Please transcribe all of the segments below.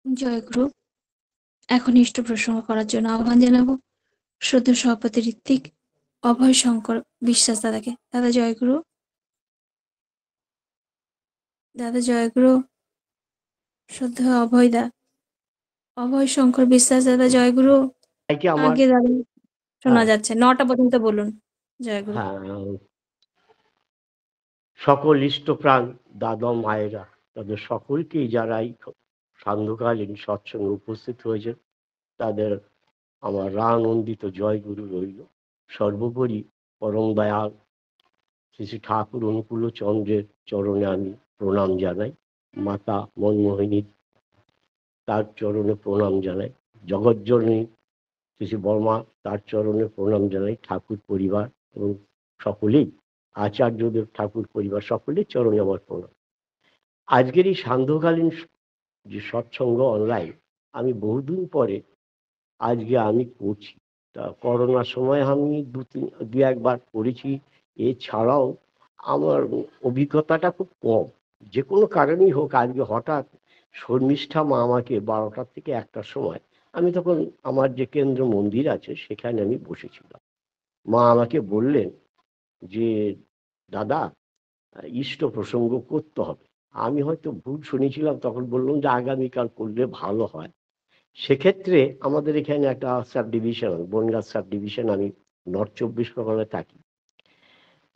জয়গুরু। এখন ইষ্ট প্রসঙ্গ করার জন্য আহ্বান জানাবো শ্রদ্ধেয় সভাপতি ঋত্বিক অভয় শঙ্কর বিশ্বাস দাদাকে। দাদা জয়গুরু। দাদা জয়গুরু। শ্রদ্ধেয় অভয় শঙ্কর বিশ্বাস দাদা জয়গুরু। আমার আগে দাদা শোনা যাচ্ছে, 9টা পর্যন্ত বলুন। জয়গুরু। সকল ইষ্টপ্রাণ দাদা মায়েরা, তাদের সকলকেই যারা এই সান্ধ্যকালীন সৎসঙ্গে উপস্থিত হয়েছেন তাদের আমার রানন্দিত জয়গুরু রইল। সর্বোপরি পরম দয়াল শ্রী শ্রী ঠাকুর অনুকূল চন্দ্রের চরণে আমি প্রণাম জানাই, মাতা মনমোহিনী তার চরণে প্রণাম জানাই, জগজ্জননী শ্রী শ্রী বর্মা তার চরণে প্রণাম জানাই, ঠাকুর পরিবার এবং সকলেই আচার্যদেব ঠাকুর পরিবার সকলের চরণে আমার প্রণাম। আজকের এই সান্ধ্যকালীন যে সৎসঙ্গ অনলাইন আমি বহুদিন পরে আজকে আমি করছি। তা করোনার সময় আমি দু একবার করেছি, এছাড়াও আমার অভিজ্ঞতাটা খুব কম। যে কোনো কারণেই হোক আজকে হঠাৎ শর্মিষ্ঠা মা আমাকে 12টা থেকে 1টার সময়, আমি তখন আমার যে কেন্দ্র মন্দির আছে সেখানে আমি বসেছিলাম, মা আমাকে বললেন যে দাদা ইষ্ট প্রসঙ্গ করতে হবে। আমি হয়তো ভুল শুনেছিলাম, তখন বললাম যে আগামীকাল করলে ভালো হয়। সেক্ষেত্রে আমাদের এখানে একটা subdivision, Bongaon subdivision, আমি নর্থ 24 পরগনায় থাকি।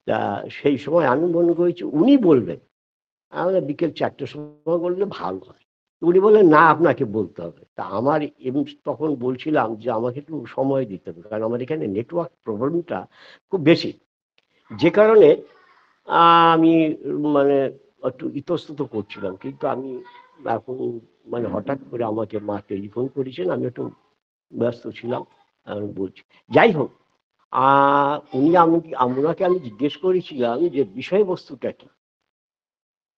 তা সেই সময় আমি মনে করেছি উনি বলবেন, আমরা বিকেল 4টের সময় বললে ভালো হয়। উনি বললেন না, আপনাকে বলতে হবে। তা আমার তখন বলছিলাম যে আমাকে একটু সময় দিতে হবে, কারণ আমার এখানে নেটওয়ার্ক প্রবলেমটা খুব বেশি, যে কারণে আমি মানে একটু ইতস্তত করছিলাম। কিন্তু আমি এখন মানে হঠাৎ করে আমাকে মা টেলিফোন করেছেন, আমি একটু ব্যস্ত ছিলাম, আমি বলছি। যাই হোক, ওনাকে আমি জিজ্ঞেস করেছিলাম যে বিষয়বস্তুটা কি।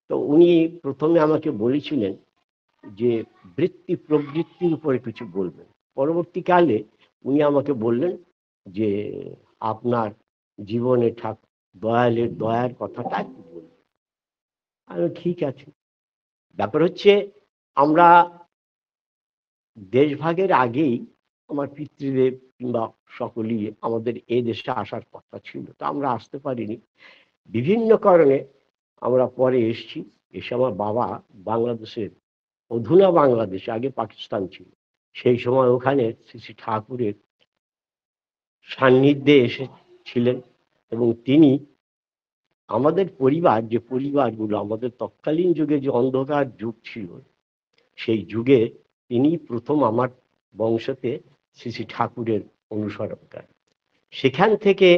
তো উনি প্রথমে আমাকে বলেছিলেন যে বৃত্তি প্রবৃত্তির উপরে কিছু বলবেন। পরবর্তীকালে উনি আমাকে বললেন যে আপনার জীবনে দয়ালের দয়ার কথাটা একটু বলবেন। আমি ঠিক আছে। ব্যাপার হচ্ছে, আমরা দেশভাগের আগেই আমার পিতৃদেব কিংবা সকলেই আমাদের এ দেশে আসার কথা ছিল, তা আমরা আসতে পারিনি বিভিন্ন কারণে। আমরা পরে এসছি। এসে আমার বাবা বাংলাদেশের, অধুনা বাংলাদেশ, আগে পাকিস্তান ছিল, সেই সময় ওখানে শ্রী শ্রী ঠাকুরের সান্নিধ্যে এসেছিলেন এবং তিনি আমাদের পরিবার, যে পরিবারগুলো আমাদের তৎকালীন যুগে যে অন্ধকার যুগ ছিল, সেই যুগে তিনি প্রথম আমার বংশতে শ্রী শ্রী ঠাকুরের অনুসরণ করেন। সেখান থেকে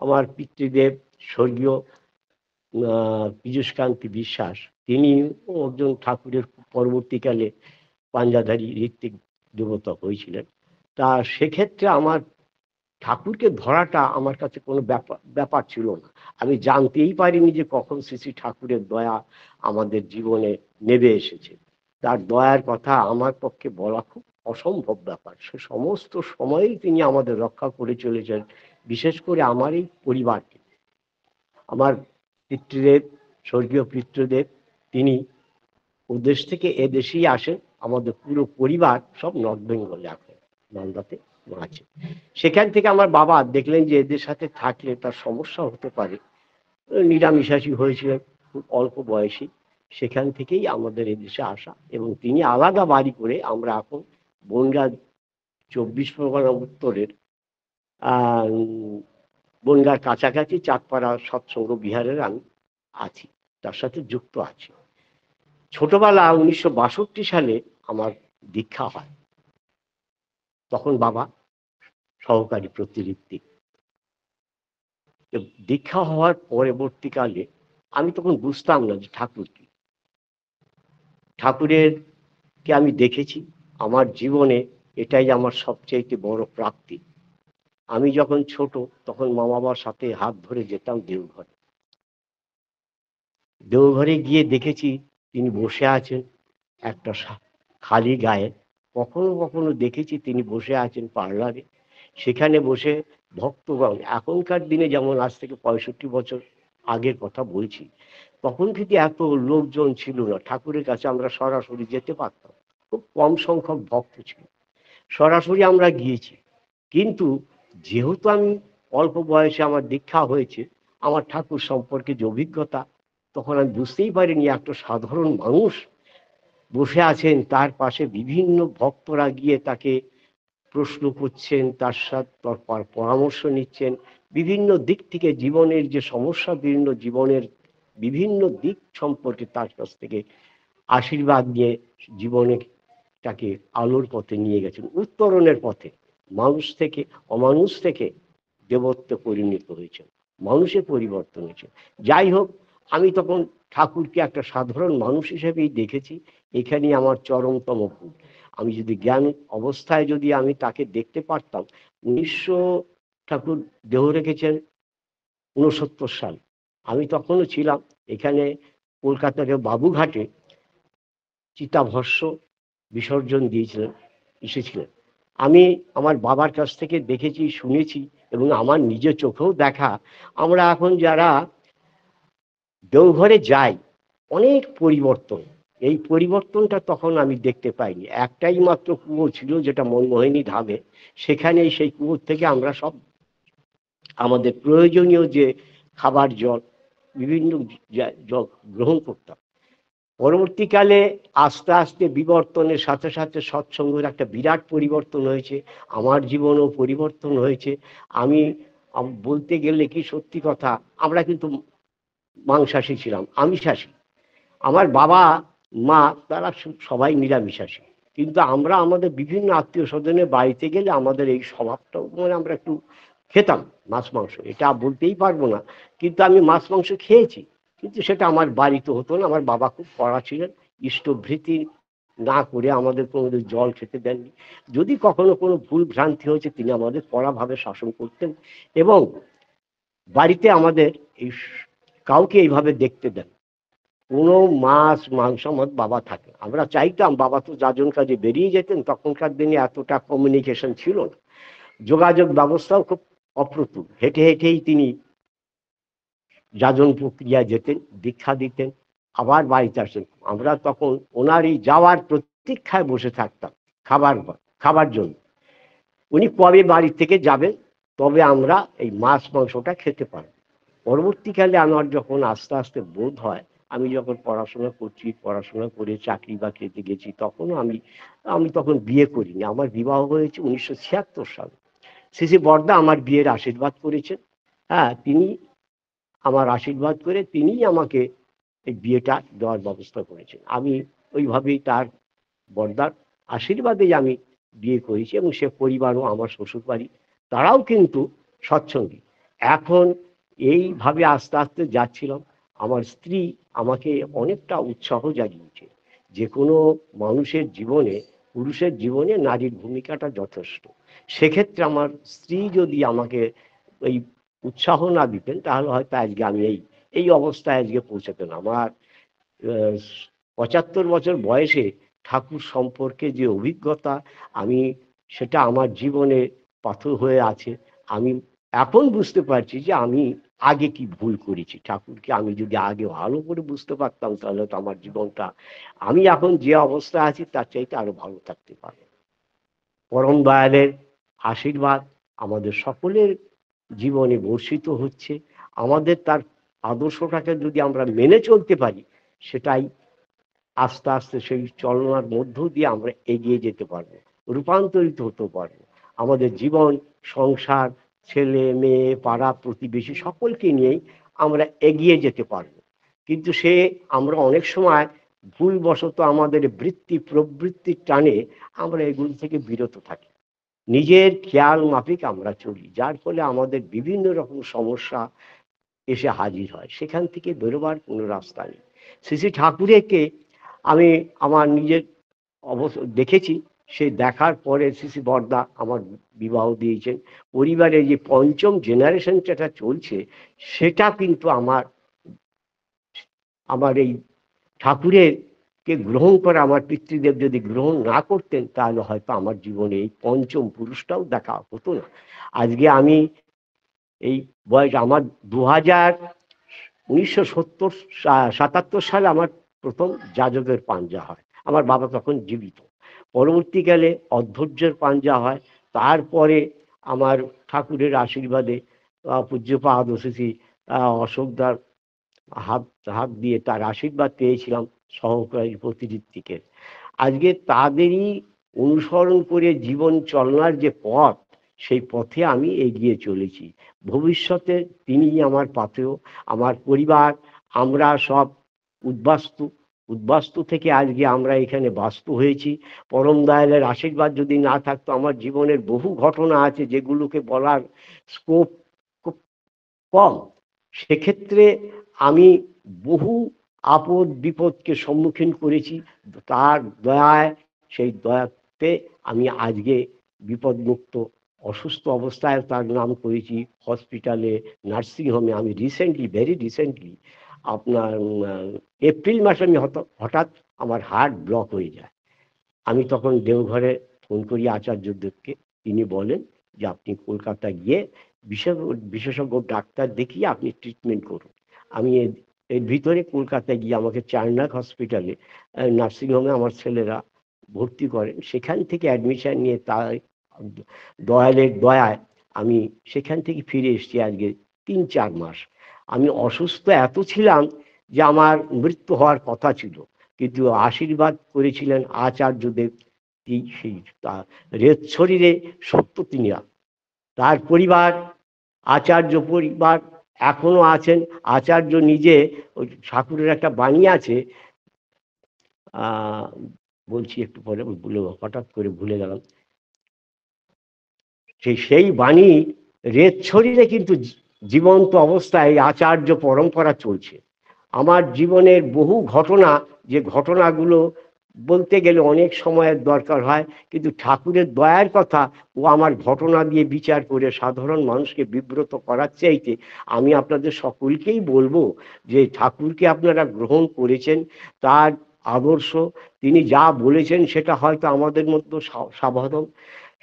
আমার পিতৃদেব স্বর্গীয় পীযূষকান্তি বিশ্বাস, তিনি একজন ঠাকুরের পরবর্তীকালে পাঞ্জাধারী ঋত্বিক দেবতা হয়েছিলেন। তা সেক্ষেত্রে আমার ঠাকুরকে ধরাটা আমার কাছে কোনো ব্যাপার ছিল না। আমি জানতেই পারিনি যে কখন শ্রী শ্রী ঠাকুরের দয়া আমাদের জীবনে নেমে এসেছে। তার দয়ার কথা আমার পক্ষে বলা খুব অসম্ভব ব্যাপার। সে সমস্ত সময়ই তিনি আমাদের রক্ষা করে চলেছেন, বিশেষ করে আমার এই পরিবারকে। আমার পিতৃদেব, স্বর্গীয় পিতৃদেব, তিনি ওদেশ থেকে এদেশেই আসেন। আমাদের পুরো পরিবার সব নর্থ বেঙ্গলে এখন মালদাতে আছে। সেখান থেকে আমার বাবা দেখলেন যে এদের সাথে থাকলে তার সমস্যা হতে পারে, নিরামিষাশী হয়েছিলেন খুব অল্প বয়সী। সেখান থেকেই আমাদের এদেশে আসা, এবং তিনি আলাদা বাড়ি করে, আমরা এখন বনগাঁ 24 পরগনা উত্তরের বনগাঁর কাছাকাছি চাঁদপাড়া সৎসঙ্গ বিহারের আমি আছি, তার সাথে যুক্ত আছি। ছোটবেলা 1962 সালে আমার দীক্ষা হয়, তখন বাবা সহকারী প্রতিনিধি। দীক্ষা হওয়ার পরবর্তীকালে আমি তখন বুঝতাম না যে ঠাকুর কি। ঠাকুরের কে আমি দেখেছি আমার জীবনে, এটাই আমার সবচেয়ে বড় প্রাপ্তি। আমি যখন ছোট তখন মা বাবার সাথে হাত ধরে যেতাম দেওঘরে। দেওঘরে গিয়ে দেখেছি তিনি বসে আছেন একটা খালি গায়ে। কখনো কখনো দেখেছি তিনি বসে আছেন পার্লারে, সেখানে বসে ভক্তগণ, এখনকার দিনে যেমন, আজ থেকে 65 বছর আগের কথা বলছি, তখন কিন্তু এত লোকজন ছিল না, ঠাকুরের কাছে আমরা সরাসরি যেতে পারতাম। খুব কম সংখ্যক ভক্ত ছিল। সরাসরি আমরা গিয়েছি, কিন্তু যেহেতু আমি অল্প বয়সে আমার দীক্ষা হয়েছে, আমার ঠাকুর সম্পর্কে যে অভিজ্ঞতা, তখন আমি বুঝতেই পারিনি একটা সাধারণ মানুষ বসে আছেন, তার পাশে বিভিন্ন ভক্তরা গিয়ে তাকে প্রশ্ন করছেন, তার সাথে তার পরামর্শ নিচ্ছেন, বিভিন্ন দিক থেকে জীবনের যে সমস্যা, বিভিন্ন জীবনের বিভিন্ন দিক সম্পর্কে তার কাছ থেকে আশীর্বাদ নিয়ে জীবনেটাকে আলোর পথে নিয়ে গেছেন, উত্তরণের পথে। মানুষ থেকে, অমানুষ থেকে দেবত্বে পরিণত হয়েছেন, মানুষে পরিবর্তন হয়েছে। যাই হোক, আমি তখন ঠাকুরকে একটা সাধারণ মানুষ হিসেবেই দেখেছি। এখানেই আমার চরমতম ভুল। আমি যদি জ্ঞান অবস্থায় যদি আমি তাকে দেখতে পারতাম, 1900 ঠাকুর দেহ রেখেছেন 69 সাল, আমি তখনও ছিলাম এখানে কলকাতার বাবুঘাটে চিতাভস্ম বিসর্জন দিয়েছিলেন, এসেছিলেন। আমি আমার বাবার কাছ থেকে দেখেছি, শুনেছি, এবং আমার নিজের চোখেও দেখা। আমরা এখন যারা দেওঘরে যাই, অনেক পরিবর্তন। এই পরিবর্তনটা তখন আমি দেখতে পাইনি। একটাই মাত্র কুয়ো ছিল, যেটা মনমোহিনী ধামে। সেখানে সেই কুয়োর থেকে আমরা সব আমাদের প্রয়োজনীয় যে খাবার, জল, বিভিন্ন জল গ্রহণ করতাম। পরবর্তীকালে আস্তে আস্তে বিবর্তনের সাথে সাথে সৎসঙ্গের একটা বিরাট পরিবর্তন হয়েছে, আমার জীবনও পরিবর্তন হয়েছে। আমি বলতে গেলে কি, সত্যি কথা, আমরা কিন্তু মাংসাশী ছিলাম, আমিষাশী। আমার বাবা মা তারা সবাই নিরামিষাশী, কিন্তু আমরা আমাদের বিভিন্ন আত্মীয় স্বজনের বাড়িতে গেলে আমাদের এই স্বভাবটা, মানে আমরা একটু খেতাম মাছ মাংস, এটা বলতেই পারবো না। কিন্তু আমি মাছ মাংস খেয়েছি, কিন্তু সেটা আমার বাড়িতে হতো না। আমার বাবা খুব কড়া ছিলেন, ইষ্টভৃতি না করে আমাদের কোনোদিন জল খেতে দেননি। যদি কখনো কোনো ভুল ভ্রান্তি হয়েছে, তিনি আমাদের কড়াভাবে শাসন করতেন, এবং বাড়িতে আমাদের এই কাউকে এইভাবে দেখতে দেন। কোনো মাছ মাংস আমার বাবা থাকে, আমরা চাইতাম, বাবা তো যাজন কাজে বেরিয়ে যেতেন, তখনকার দিনে এতটা কমিউনিকেশন ছিল না, যোগাযোগ ব্যবস্থাও খুব অপ্রতুল। হেঁটে হেঁটেই তিনি যাজন প্রক্রিয়ায় যেতেন, দীক্ষা দিতেন, আবার বাড়িতে আসতেন। আমরা তখন ওনার এই যাওয়ার প্রতীক্ষায় বসে থাকতাম খাবার জন্য। উনি কবে বাড়ি থেকে যাবেন, তবে আমরা এই মাছ মাংসটা খেতে পারব। পরবর্তীকালে আমার যখন আস্তে আস্তে বোধ হয়, আমি যখন পড়াশোনা করছি, পড়াশোনা করে চাকরি বাকরিতে গেছি, তখনও আমি তখন বিয়ে করিনি। আমার বিবাহ হয়েছে 1976 সালে। শ্রী বর্দা আমার বিয়ের আশীর্বাদ করেছেন। হ্যাঁ, তিনি আমার আশীর্বাদ করে তিনিই আমাকে এই বিয়েটা দেওয়ার ব্যবস্থা করেছেন। আমি ওইভাবেই তার বর্দার আশীর্বাদেই আমি বিয়ে করেছি, এবং সে পরিবারও, আমার শ্বশুর বাড়ি, তারাও কিন্তু সৎসঙ্গী। এখন এইভাবে আস্তে আস্তে যাচ্ছিলাম, আমার স্ত্রী আমাকে অনেকটা উৎসাহ জাগিয়েছে। যে কোনো মানুষের জীবনে, পুরুষের জীবনে নারীর ভূমিকাটা যথেষ্ট। সেক্ষেত্রে আমার স্ত্রী যদি আমাকে এই উৎসাহ না দিতেন, তাহলে হয়তো আজকে আমি এই অবস্থায় আজকে পৌঁছাতেন। আমার 75 বছর বয়সে ঠাকুর সম্পর্কে যে অভিজ্ঞতা, আমি সেটা আমার জীবনে পাথর হয়ে আছে। আমি এখন বুঝতে পারছি যে আমি আগে কি ভুল করেছি। ঠাকুরকে আমি যদি আগে ভালো করে বুঝতে পারতাম, তাহলে তো আমার জীবনটা, আমি এখন যে অবস্থা আছি তার চাইতে আরো ভালো থাকতে পারবো। পরম দয়ালের আশীর্বাদ আমাদের সকলের জীবনে বর্ষিত হচ্ছে। আমাদের তার আদর্শটাকে যদি আমরা মেনে চলতে পারি, সেটাই আস্তে আস্তে সেই চলনার মধ্য দিয়ে আমরা এগিয়ে যেতে পারবো, রূপান্তরিত হতে পারবো। আমাদের জীবন, সংসার, ছেলে মেয়ে, পাড়া প্রতিবেশী, সকলকে নিয়েই আমরা এগিয়ে যেতে পারবো। কিন্তু আমরা অনেক সময় ভুলবশত আমাদের বৃত্তি প্রবৃত্তির টানে আমরা এগুলি থেকে বিরত থাকি, নিজের খেয়াল মাফিক আমরা চলি, যার ফলে আমাদের বিভিন্ন রকম সমস্যা এসে হাজির হয়। সেখান থেকে বেরোবার কোনো রাস্তা নেই। শ্রী শ্রী ঠাকুরকে আমি আমার নিজের দেখেছি। সে দেখার পরে শ্রী শ্রী বর্দা আমার বিবাহ দিয়েছেন। পরিবারে যে পঞ্চম জেনারেশন যেটা চলছে, সেটা কিন্তু আমার এই ঠাকুরের কে গ্রহণ করে, আমার পিতৃদেব যদি গ্রহণ না করতেন, তাহলে হয়তো আমার জীবনে এই পঞ্চম পুরুষটাও দেখা হতো না। আজকে আমি এই বয়স, আমার 1977 সালে আমার প্রথম যাজকের পাঞ্জা হয়। আমার বাবা তখন জীবিত। পরবর্তীকালে অধৈর্যের পাঞ্জা হয়। তারপরে আমার ঠাকুরের আশীর্বাদে পূজ্যপাদ শ্রী অশোকদার হাত হাত দিয়ে তার আশীর্বাদ পেয়েছিলাম সহকারী প্রতিনিধিকে। আজকে তাদেরই অনুসরণ করে জীবন চলনার যে পথ, সেই পথে আমি এগিয়ে চলেছি। ভবিষ্যতে তিনি আমার পাথেয়, আমার পরিবার, আমরা সব উদ্বাস্তু। উদ্বাস্তু থেকে আজকে আমরা এখানে বাস্তু হয়েছি। পরম দয়ালের আশীর্বাদ যদি না থাকতো, আমার জীবনের বহু ঘটনা আছে যেগুলোকে বলার স্কোপ খুব কম। সেক্ষেত্রে আমি বহু আপদ বিপদকে সম্মুখীন করেছি। তার দয়ায়, সেই দয়াতে আমি আজকে বিপদমুক্ত। অসুস্থ অবস্থায় তার নাম করেছি হসপিটালে, নার্সিংহোমে। আমি রিসেন্টলি, ভেরি রিসেন্টলি, আপনার এপ্রিল মাসে আমি হঠাৎ আমার হার্ট ব্লক হয়ে যায়। আমি তখন দেওঘরে ফোন করি আচার্যদেবকে। তিনি বলেন যে আপনি কলকাতা গিয়ে বিশেষজ্ঞ ডাক্তার দেখিয়ে আপনি ট্রিটমেন্ট করুন। আমি এর ভিতরে কলকাতায় গিয়ে আমাকে চারনাক হসপিটালে নার্সিংহোমে আমার ছেলেরা ভর্তি করেন। সেখান থেকে অ্যাডমিশন নিয়ে তার দয়ালের দয়ায় আমি সেখান থেকে ফিরে এসেছি আজকে 3-4 মাস। আমি অসুস্থ এত ছিলাম যে আমার মৃত্যু হওয়ার কথা ছিল, কিন্তু আশীর্বাদ করেছিলেন আচার্যদেব। সেই রেত শরীরে সত্য তিনি, তার পরিবার, আচার্য পরিবার এখনো আছেন। আচার্য নিজে, ওই ঠাকুরের একটা বাণী আছে, বলছি একটু পরে, হঠাৎ করে ভুলে গেলাম। সেই বাণী রেত শরীরে কিন্তু জীবন্ত অবস্থায় আচার্য পরম্পরা চলছে। আমার জীবনের বহু ঘটনা, যে ঘটনাগুলো বলতে গেলে অনেক সময়ের দরকার হয়, কিন্তু ঠাকুরের দয়ার কথা ও আমার ঘটনা দিয়ে বিচার করে সাধারণ মানুষকে বিব্রত করার চাইতে আমি আপনাদের সকলকেই বলবো যে ঠাকুরকে আপনারা গ্রহণ করেছেন, তার আদর্শ, তিনি যা বলেছেন সেটা হয়তো আমাদের মধ্যে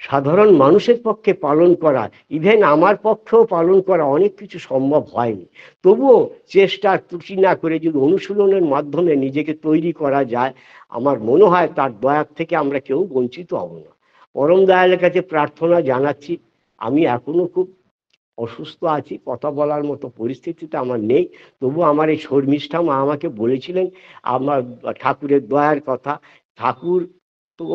সাধারণ মানুষের পক্ষে পালন করা, ইভেন আমার পক্ষেও পালন করা অনেক কিছু সম্ভব হয়নি। তবুও চেষ্টা ত্রুটি না করে যদি অনুশীলনের মাধ্যমে নিজেকে তৈরি করা যায়, আমার মনে হয় তার দয়ার থেকে আমরা কেউ বঞ্চিত হব না। পরম দয়ালের কাছে প্রার্থনা জানাচ্ছি। আমি এখনো খুব অসুস্থ আছি, কথা বলার মতো পরিস্থিতিতে আমার নেই, তবু আমার এই শর্মিষ্ঠা মা আমাকে বলেছিলেন আমার ঠাকুরের দয়ার কথা। ঠাকুর তো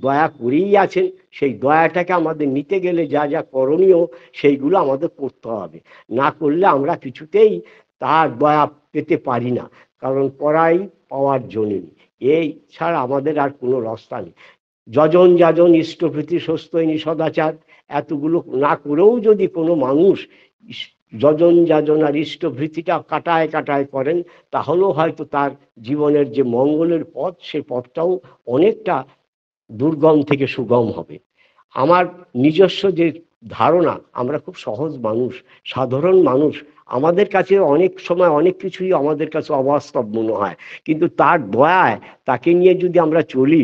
দয়া করেই আছেন, সেই দয়াটাকে আমাদের নিতে গেলে যা যা করণীয় সেইগুলো আমাদের করতে হবে। না করলে আমরা কিছুতেই তার দয়া পেতে পারি না, কারণ করাই পাওয়ার জন্যই। এই ছাড়া আমাদের আর কোনো রাস্তা নেই। যজন যাজন ইষ্টভৃতি স্বস্তৈনী সদাচার, এতগুলো না করেও যদি কোনো মানুষ যজন যাজন আর ইষ্টভৃতিটা কাটায় কাটায় করেন, তাহলেও হয়তো তার জীবনের যে মঙ্গলের পথ, সে পথটাও অনেকটা দুর্গম থেকে সুগম হবে। আমার নিজস্ব যে ধারণা, আমরা খুব সহজ মানুষ, সাধারণ মানুষ, আমাদের কাছে অনেক সময় অনেক কিছুই আমাদের কাছে অবাস্তব মনে হয়, কিন্তু তার দয়ায় তাকে নিয়ে যদি আমরা চলি,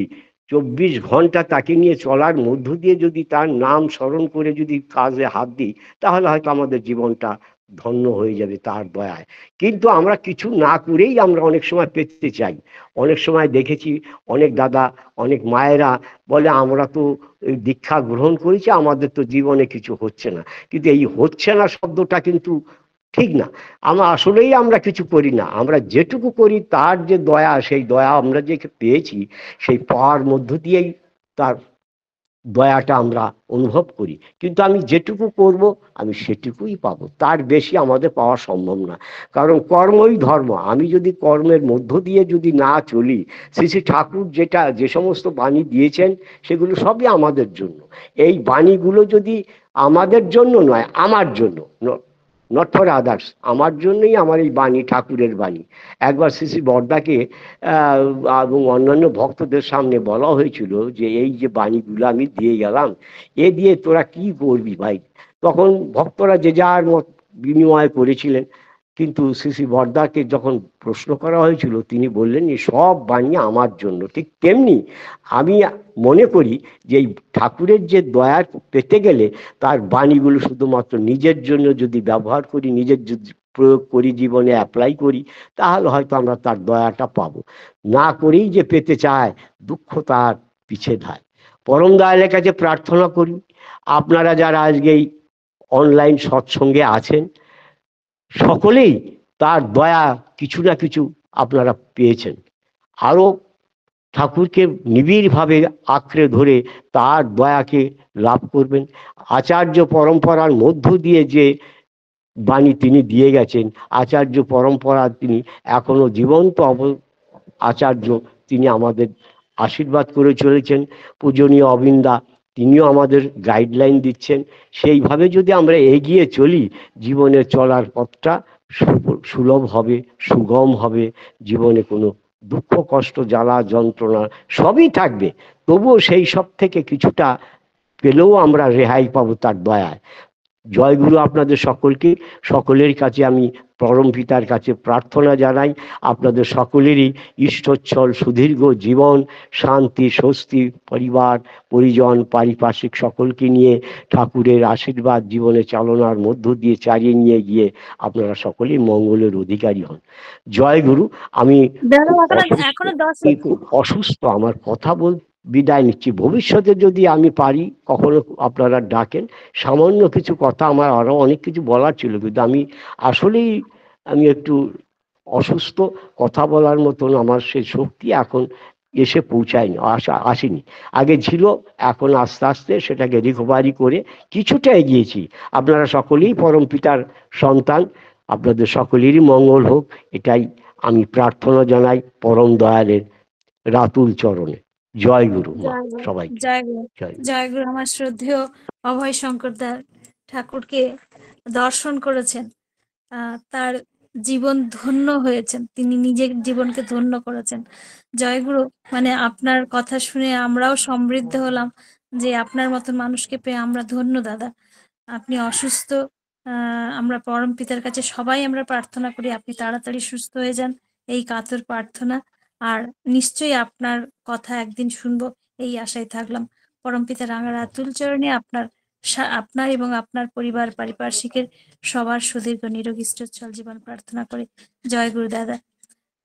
24 ঘন্টা তাকে নিয়ে চলার মধ্য দিয়ে যদি তার নাম স্মরণ করে যদি কাজে হাত দিই, তাহলে হয়তো আমাদের জীবনটা ধন্য হয়ে যাবে তার দয়ায়। কিন্তু আমরা কিছু না করেই আমরা অনেক সময় পেতে চাই। অনেক সময় দেখেছি অনেক দাদা, অনেক মায়েরা বলে আমরা তো দীক্ষা গ্রহণ করেছি, আমাদের তো জীবনে কিছু হচ্ছে না। কিন্তু এই হচ্ছে না শব্দটা কিন্তু ঠিক না। আসলেই আমরা কিছু করি না, আমরা যেটুকু করি তার যে দয়া, সেই দয়া আমরা যে পেয়েছি, সেই পাওয়ার মধ্য দিয়েই তার দয়াটা আমরা অনুভব করি। কিন্তু আমি যেটুকু করব আমি সেটুকুই পাবো, তার বেশি আমাদের পাওয়া সম্ভব না, কারণ কর্মই ধর্ম। আমি যদি কর্মের মধ্য দিয়ে যদি না চলি, শ্রী শ্রী ঠাকুর যে সমস্ত বাণী দিয়েছেন সেগুলো সবই আমাদের জন্য। এই বাণীগুলো যদি আমাদের জন্য নয়, আমার জন্য, নট ফর আদার্স, আমার জন্যই আমার এই বাণী, ঠাকুরের বাণী। একবার শ্রী শ্রী বরদাকে এবং অন্যান্য ভক্তদের সামনে বলা হয়েছিল যে এই যে বাণীগুলো আমি দিয়ে গেলাম, এ দিয়ে তোরা কি করবি ভাই। তখন ভক্তরা যে যার মত বিনিময় করেছিলেন, কিন্তু শ্রী শ্রী বরদাকে যখন প্রশ্ন করা হয়েছিল, তিনি বললেন এই সব বাণী আমার জন্য। ঠিক তেমনি আমি মনে করি যে এই ঠাকুরের যে দয়া পেতে গেলে তার বাণীগুলো শুধুমাত্র নিজের জন্য যদি ব্যবহার করি, নিজের যদি প্রয়োগ করি, জীবনে অ্যাপ্লাই করি, তাহলে হয়তো আমরা তার দয়াটা পাবো। না করেই যে পেতে চায়, দুঃখ তার পিছে ধায়। পরম দয়ালের কাছে প্রার্থনা করি আপনারা যারা আজকে এই অনলাইন সৎসঙ্গে আছেন সকলেই তার দয়া কিছু না কিছু আপনারা পেয়েছেন। আরো ঠাকুরকে নিবিড়ভাবে আঁকড়ে ধরে তার দয়াকে লাভ করবেন। আচার্য পরম্পরার মধ্য দিয়ে যে বাণী তিনি দিয়ে গেছেন, আচার্য পরম্পরা তিনি এখনো জীবন্ত আচার্য, তিনি আমাদের আশীর্বাদ করে চলেছেন। পূজনীয় অবিন্দা তিনিও আমাদের গাইডলাইন দিচ্ছেন। সেইভাবে যদি আমরা এগিয়ে চলি জীবনে চলার পথটা সুলভ হবে, সুগম হবে। জীবনে কোনো দুঃখ কষ্ট জ্বালা যন্ত্রণা সবই থাকবে, তবুও সেই সব থেকে কিছুটা পেলেও আমরা রেহাই পাবো তার দয়ায়। জয়গুরু আপনাদের সকলকে, সকলের কাছে আমি পরম পিতার কাছে প্রার্থনা জানাই আপনাদের সকলেরই ইষ্টচ্ছল সুদীর্ঘ জীবন, শান্তি স্বস্তি, পরিবার পরিজন পারিপার্শ্বিক সকলকে নিয়ে ঠাকুরের আশীর্বাদ জীবনে চালনার মধ্য দিয়ে চালিয়ে নিয়ে গিয়ে আপনারা সকলেই মঙ্গলের অধিকারী হন। জয় গুরু। আমি খুব অসুস্থ, আমার কথা বিদায় নিচ্ছি। ভবিষ্যতে যদি আমি পারি কখনো আপনারা ডাকেন, সামান্য কিছু কথা, আমার আরো অনেক কিছু বলার ছিল কিন্তু আমি একটু অসুস্থ, কথা বলার মতন আমার সেই শক্তি এখন এসে পৌঁছায়নি, আসেনি। আগে ছিল, এখন আস্তে আস্তে সেটাকে রিকভারি করে কিছুটা এগিয়েছি। আপনারা সকলেই পরম পিতার সন্তান, আপনাদের সকলেরই মঙ্গল হোক, এটাই আমি প্রার্থনা জানাই পরম দয়ালের রাতুল চরণে। জয় গুরু মা সবাইকে। জয় গুরু। জয় গুরু। আমার শ্রদ্ধেয় অভয় শঙ্কর ঠাকুরকে দর্শন করেছেন, তার জীবন ধন্য হয়েছেন, তিনি নিজের জীবনকে ধন্য করেছেন। জয় গুরু। মানে আপনার কথা শুনে আমরাও সমৃদ্ধ হলাম যে আপনার মতন মানুষকে পেয়ে আমরা ধন্য দাদা। আপনি অসুস্থ, আমরা পরম পিতার কাছে সবাই আমরা প্রার্থনা করি আপনি তাড়াতাড়ি সুস্থ হয়ে যান, এই কাতর প্রার্থনা। আর নিশ্চয়ই আপনার কথা একদিন শুনবো এই আশায় থাকলাম। পরম পিতার রাতুল চরণে আপনার এবং আপনার পরিবার পারিপার্শ্বিকের সবার সুদীর্ঘ নিরোগী সচ্ছল জীবন প্রার্থনা করে। জয় গুরু দাদা।